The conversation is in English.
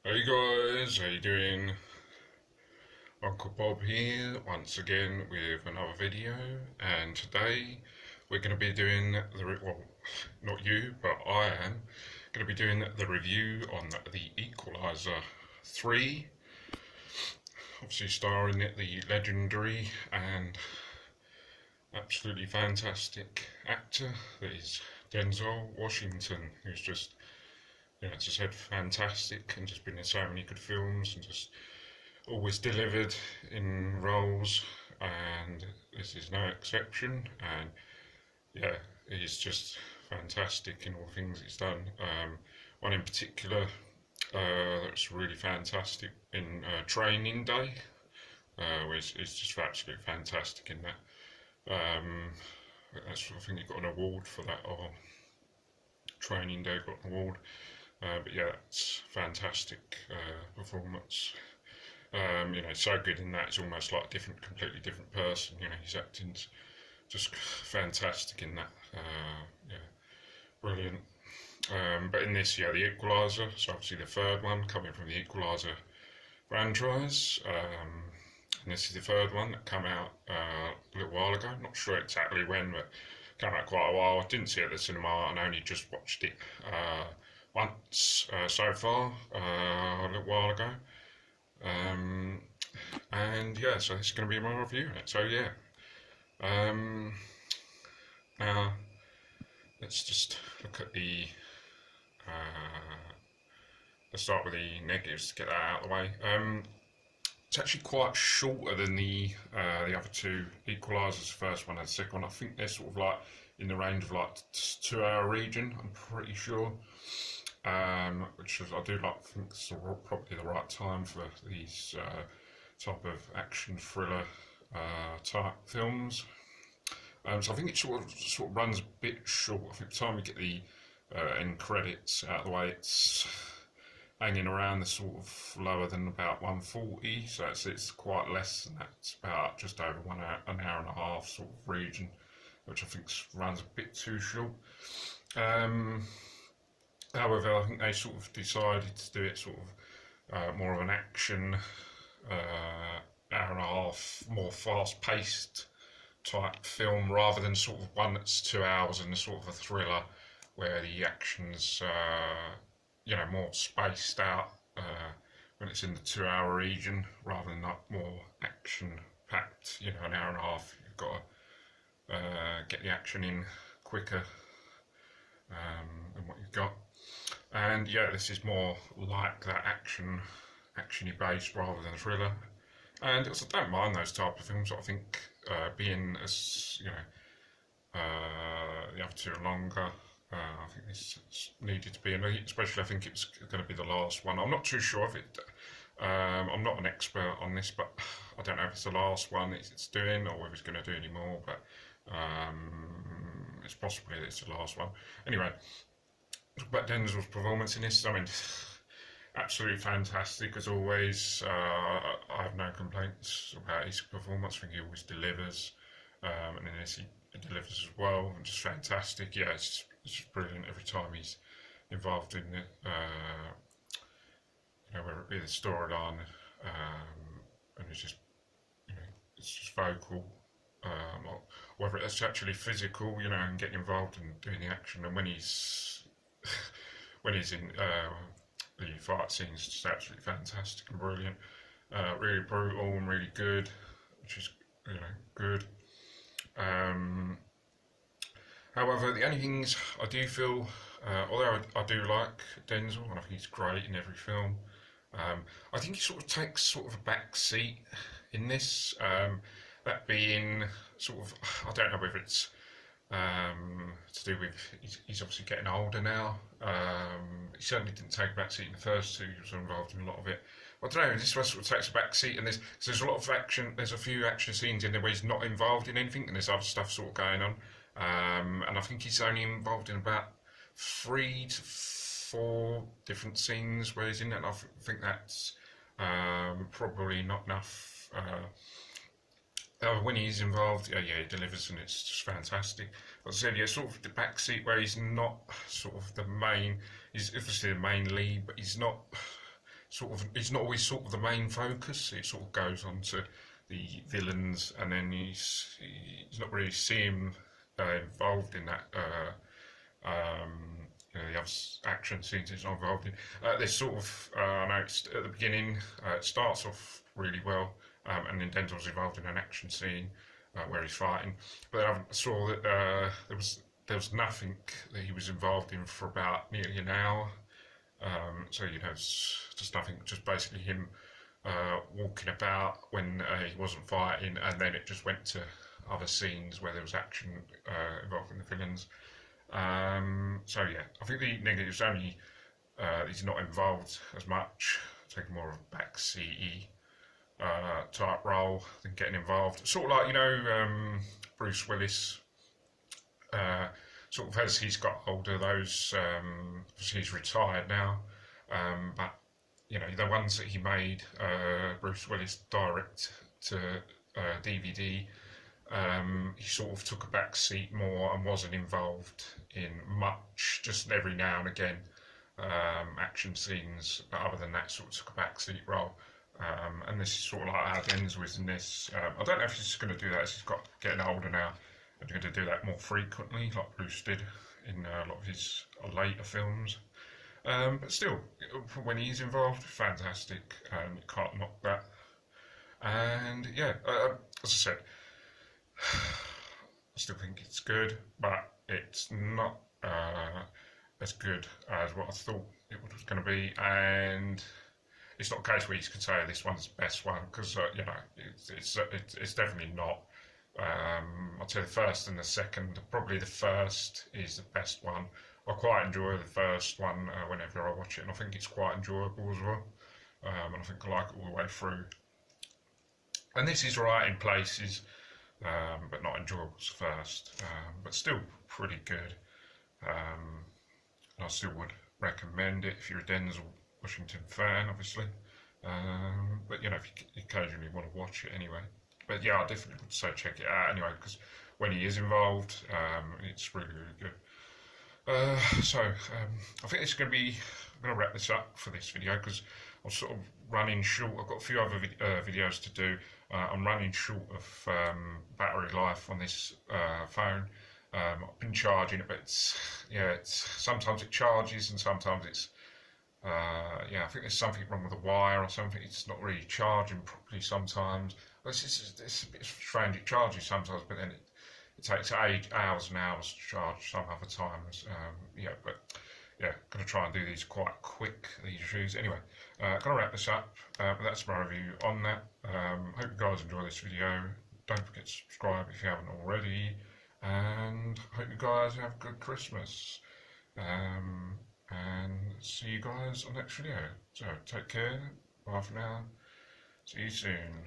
Hey guys, how you doing? Uncle Bob here once again with another video, and today we're going to be doing well, not you, but I am going to be doing the review on the Equalizer 3, obviously starring the legendary and absolutely fantastic actor that is Denzel Washington, who's just, as I said, fantastic and just been in so many good films and just always delivered in roles, and this is no exception. And yeah, he's just fantastic in all the things he's done. One in particular that's really fantastic in Training Day, where he's just absolutely fantastic in that. I think he got an award for that, or Training Day got an award. But yeah, it's fantastic performance. So good in that it's almost like a completely different person. His acting's just fantastic in that. Yeah, brilliant. But in this, yeah, the Equalizer. So obviously the third one coming from the Equalizer franchise. And this is the third one that came out a little while ago. Not sure exactly when, but came out quite a while. I didn't see it at the cinema and only just watched it once so far a little while ago. And yeah, so it's going to be my review on it. So yeah, now let's just look at the. Let's start with the negatives to get that out of the way. It's actually quite shorter than the other two Equalizers. The first one and the second one. I think they're sort of like in the range of like 2 hour region. I'm pretty sure. Which is, I do like, think it's probably the right time for these type of action thriller type films. So I think it sort of runs a bit short. I think by the time we get the end credits out of the way, it's hanging around the sort of lower than about 140. So it's quite less than that. It's about just over an hour and a half sort of region, which I think runs a bit too short. However, I think they sort of decided to do it sort of more of an action, hour and a half, more fast-paced type film, rather than sort of one that's 2 hours and a sort of a thriller where the action's more spaced out when it's in the 2 hour region, rather than like more action-packed. An hour and a half, you've got to get the action in quicker than what you've got. And yeah, this is more like that actiony based rather than a thriller. And I don't mind those type of films. I think being as the other two are longer. I think this needed to be, especially I think it's going to be the last one. I'm not too sure if it. I'm not an expert on this, but I don't know if it's the last one it's doing or whether it's going to do any more. But it's possibly that it's the last one. Anyway. But Denzel's performance in this, I mean, absolutely fantastic as always. I have no complaints about his performance. I think he always delivers, and in this he delivers as well. And just fantastic. Yeah, it's just brilliant every time he's involved in it. Whether it be the storyline, and it's just, it's just vocal. Whether it's actually physical, and getting involved and doing the action, and when he's in the fight scenes, just absolutely fantastic and brilliant, really brutal and really good, which is good. However, the only things I do feel, although I do like Denzel and I think he's great in every film, I think he sort of takes sort of a back seat in this. That being sort of, I don't know whether it's to do with he's obviously getting older now. He certainly didn't take a back seat in the first two. He was involved in a lot of it. I don't know. This one sort of takes a back seat, and there's a lot of action. There's a few action scenes in there where he's not involved in anything, and there's other stuff sort of going on. And I think he's only involved in about 3 to 4 different scenes where he's in it. And I think that's probably not enough. When he's involved, yeah, he delivers, and it's just fantastic. As I said, yeah, sort of the back seat where he's not sort of the main. He's obviously the main lead, but he's not he's not always sort of the main focus. It sort of goes on to the villains, and then he's not really seen involved in that. The other action scenes he's not involved in. There's sort of, I know it's at the beginning, it starts off really well, and then Denzel's involved in an action scene where he's fighting. But I saw that there was nothing that he was involved in for about nearly an hour. So it's just nothing, just basically him walking about when he wasn't fighting, and then it just went to other scenes where there was action involving the villains. So yeah, I think the negatives only he's not involved as much, taking more of a backseaty type role than getting involved. Sort of like Bruce Willis. Sort of as he's got older, he's retired now, but the ones that he made, Bruce Willis direct to DVD. He sort of took a back seat more and wasn't involved in much, just every now and again action scenes, but other than that sort of took a back seat role. And this is sort of like how Denzel's in this. I don't know if he's going to do that as he's getting older now, and going to do that more frequently like Bruce did in a lot of his later films. But still, when he's involved, fantastic, and you can't knock that. And yeah, as I said, I still think it's good, but it's not as good as what I thought it was going to be, and it's not a case where you can say this one's the best one, because it's definitely not. I'd say the first and the second, probably the first is the best one. I quite enjoy the first one whenever I watch it, and I think it's quite enjoyable as well, and I think I like it all the way through. And this is right in places, but not enjoyable as first, but still pretty good. And I still would recommend it if you're a Denzel Washington fan, obviously. But if you occasionally want to watch it anyway. But yeah, I definitely would say check it out anyway, because when he is involved, it's really, really good. So I think it's going to be. I'm going to wrap this up for this video because I'm sort of running short. I've got a few other videos to do. I'm running short of battery life on this phone. I've been charging it, but it's sometimes it charges and sometimes it's I think there's something wrong with the wire or something. It's not really charging properly sometimes. It's a bit strange. It charges sometimes, but then it takes hours and hours to charge some other times. Going to try and do these quite quick, these reviews. Anyway, going to wrap this up. But that's my review on that. Hope you guys enjoy this video. Don't forget to subscribe if you haven't already. And hope you guys have a good Christmas. And see you guys on the next video. So take care. Bye for now. See you soon.